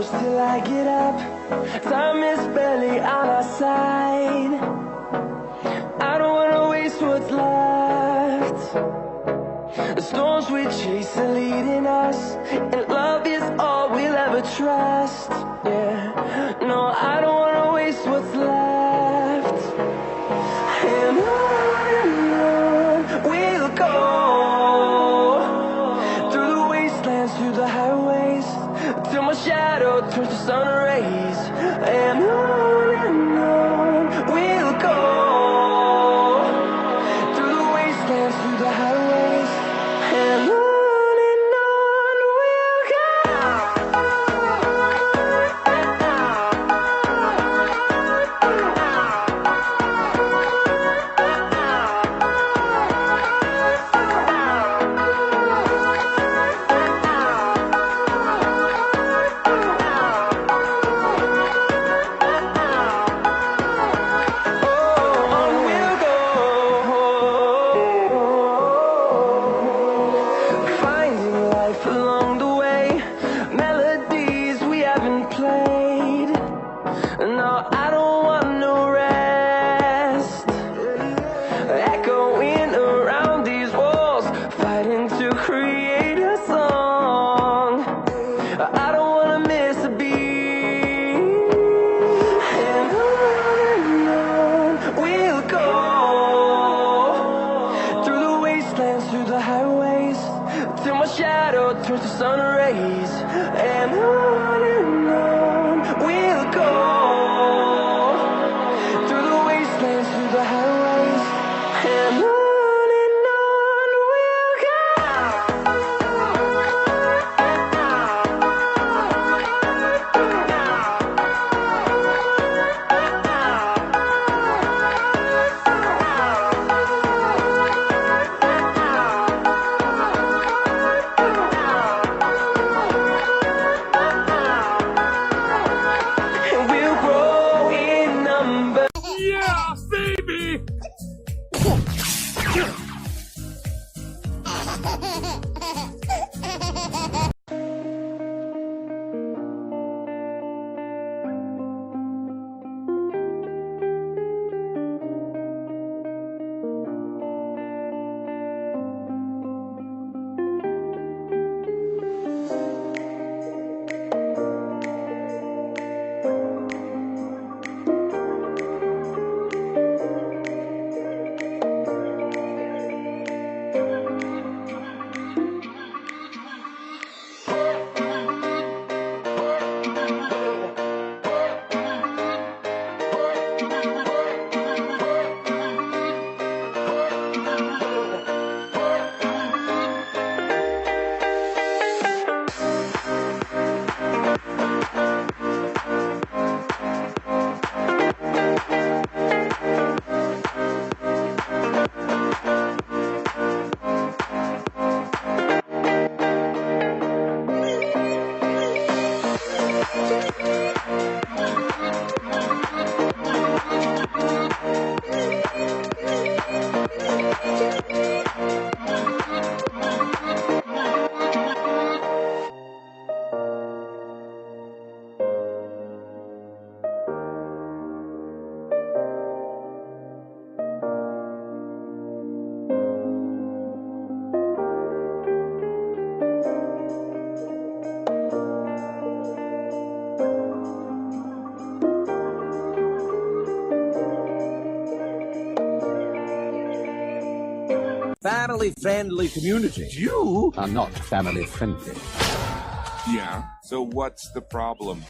close till I get up. Time is barely on our side. I don't wanna waste what's left. The storms we chase are leading us, and love is all we'll ever trust. Yeah, no, I don't wanna waste what's left. And on we'll go, through the wastelands, through the highways, till my shadow turns to sun rays. And on we'll go, through the wastelands, through the highways, and on we'll go. No, I don't want no rest. Echoing around these walls, fighting to create a song. I don't wanna miss a beat. And on we'll go, through the wastelands, through the highways, till my shadow turns to sun rays. And on we'll go. Yeah, baby! Family-friendly community. You? Are not family-friendly. Yeah, so what's the problem?